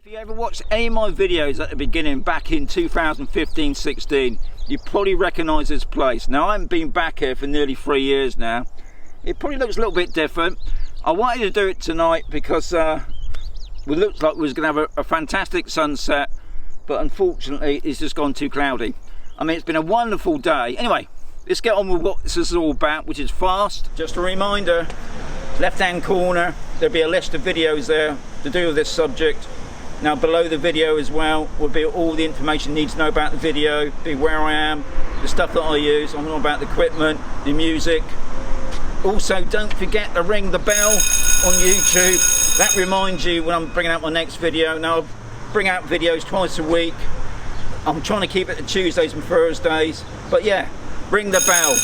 If you ever watched any of my videos at the beginning back in 2015-16, you probably recognise this place. Now I haven't been back here for nearly 3 years now. It probably looks a little bit different. I wanted to do it tonight because it looked like we was going to have a fantastic sunset, but unfortunately it's just gone too cloudy. I mean, it's been a wonderful day. Anyway, let's get on with what this is all about, which is fast. Just a reminder, left hand corner, there'll be a list of videos there to do with this subject. Now below the video as well will be all the information you need to know about the video, be where I am, the stuff that I use, I'm all about the equipment, the music. Also, don't forget to ring the bell on YouTube. That reminds you when I'm bringing out my next video. Now I'll bring out videos twice a week. I'm trying to keep it to Tuesdays and Thursdays, but yeah, ring the bell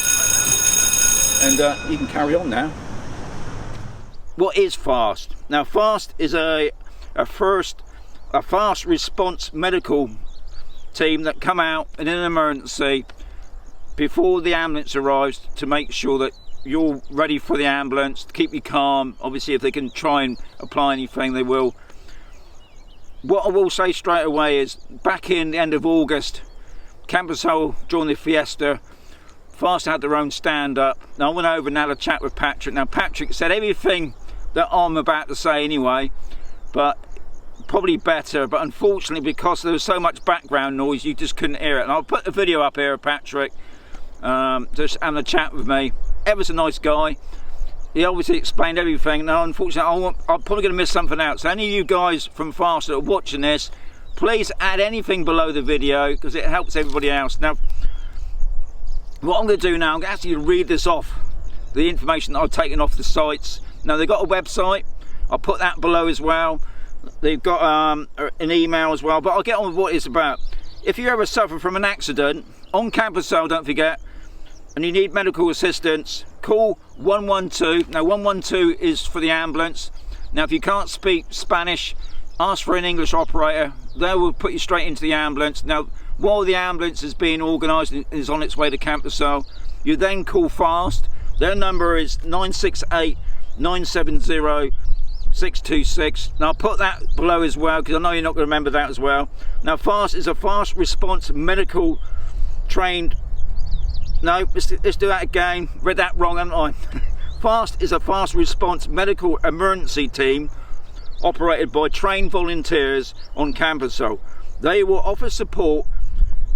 and you can carry on now. What is FAST? Now FAST is a fast response medical team that come out in an emergency before the ambulance arrives to make sure that you're ready for the ambulance, to keep you calm. Obviously if they can try and apply anything they will. What I will say straight away is back in the end of August, Camposol during the fiesta, FAST had their own stand up. Now I went over and had a chat with Patrick. Now Patrick said everything that I'm about to say anyway, but probably better, but unfortunately because there was so much background noise you just couldn't hear it. And I'll put the video up here of Patrick just having a chat with me. Ever so nice guy. He obviously explained everything. Now unfortunately I'm probably going to miss something out, so any of you guys from FAST that are watching this, please add anything below the video because it helps everybody else. Now what I'm going to do now, I'm going to actually read this off, the information that I've taken off the sites. Now they've got a website, I'll put that below as well. They've got an email as well, but I'll get on with what it's about. If you ever suffer from an accident on Camposol, don't forget, and you need medical assistance, call 112. Now 112 is for the ambulance. Now if you can't speak Spanish, ask for an English operator. They will put you straight into the ambulance. Now while the ambulance is being organised and is on its way to Camposol, you then call FAST. Their number is 968 970 626. Now I'll put that below as well because I know you're not going to remember that as well. Now FAST is a fast response medical trained, no, let's do that again, read that wrong, haven't I? FAST is a fast response medical emergency team operated by trained volunteers on Camposol. They will offer support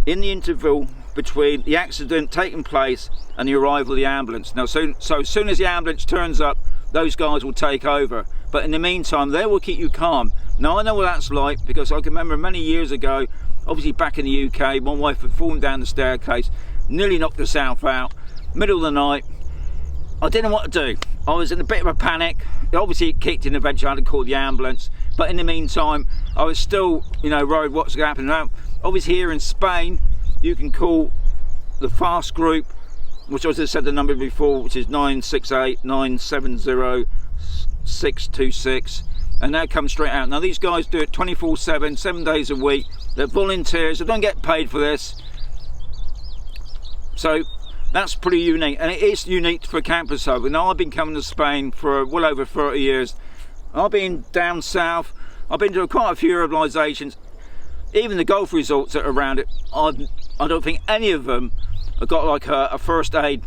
in the interval between the accident taking place and the arrival of the ambulance. Now so as soon as the ambulance turns up, those guys will take over, but in the meantime they will keep you calm. Now I know what that's like because I can remember many years ago, obviously back in the UK, my wife had fallen down the staircase, nearly knocked herself out, middle of the night. I didn't know what to do. I was in a bit of a panic. Obviously it kicked in, eventually I had to call the ambulance, but in the meantime I was still, you know, worried what's going to happen. Now obviously here in Spain you can call the FAST group, which I just said the number before, which is 968 970 626, and that comes straight out. Now these guys do it 24/7, 7 days a week. They're volunteers, they don't get paid for this, so that's pretty unique, and it is unique for Camposol. Now I've been coming to Spain for well over 30 years. I've been down south, I've been to quite a few urbanization, even the golf resorts that are around it. I don't think any of them have got like a first aid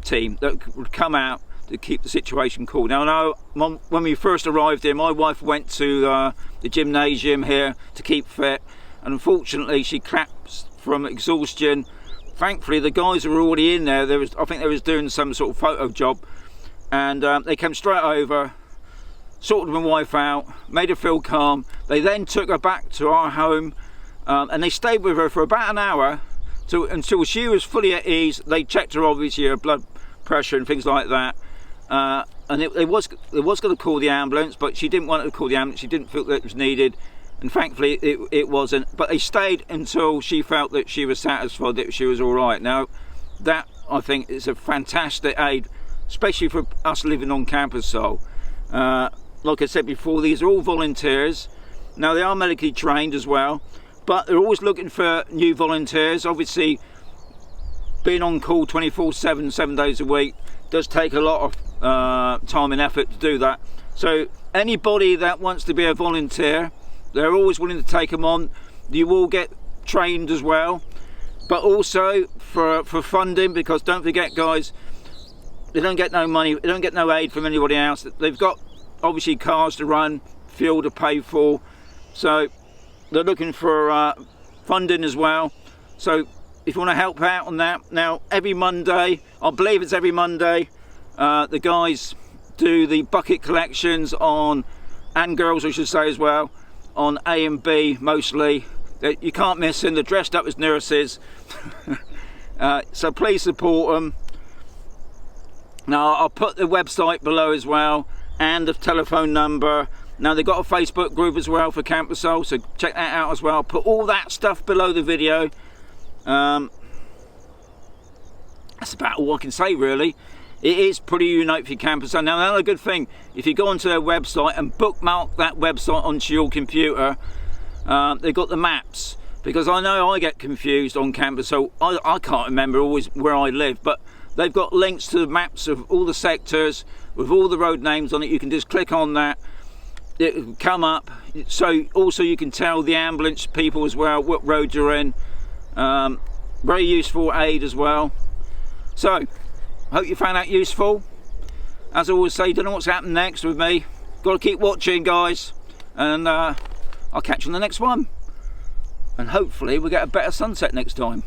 team that would come out to keep the situation cool. Now I know when we first arrived here, my wife went to the gymnasium here to keep fit, and unfortunately she collapsed from exhaustion. Thankfully the guys were already in there. I think they was doing some sort of photo job, and they came straight over, sorted my wife out, made her feel calm. They then took her back to our home, and they stayed with her for about an hour until she was fully at ease. They checked her, obviously, her blood pressure and things like that, and it was going to call the ambulance, but she didn't want to call the ambulance. She didn't feel that it was needed, and thankfully it wasn't. But they stayed until she felt that she was satisfied that she was all right. Now that, I think, is a fantastic aid, especially for us living on Camposol. Like I said before, these are all volunteers. Now they are medically trained as well, but they're always looking for new volunteers. Obviously being on call 24/7, 7 days a week does take a lot of time and effort to do that. So anybody that wants to be a volunteer, they're always willing to take them on. You will get trained as well, but also for funding, because don't forget guys, they don't get no money, they don't get no aid from anybody else. They've got obviously cars to run, fuel to pay for, so they're looking for funding as well. So if you want to help out on that, now every Monday, I believe it's every Monday, the guys do the bucket collections on, and girls I should say as well, on A and B mostly. You can't miss them, they're dressed up as nurses. So please support them. Now I'll put the website below as well, and the telephone number. Now they've got a Facebook group as well for Camposol, so check that out as well. I'll put all that stuff below the video. That's about all I can say really. It is pretty unique for Camposol. Now another good thing, if you go onto their website and bookmark that website onto your computer, they've got the maps, because I know I get confused on Camposol. I can't remember always where I live, but they've got links to the maps of all the sectors with all the road names on it. You can just click on that, it will come up, so also you can tell the ambulance people as well what road you're in. Very useful aid as well. So hope you found that useful. As I always say, don't know what's happening next with me. Got to keep watching guys, and I'll catch you on the next one, and hopefully we'll get a better sunset next time.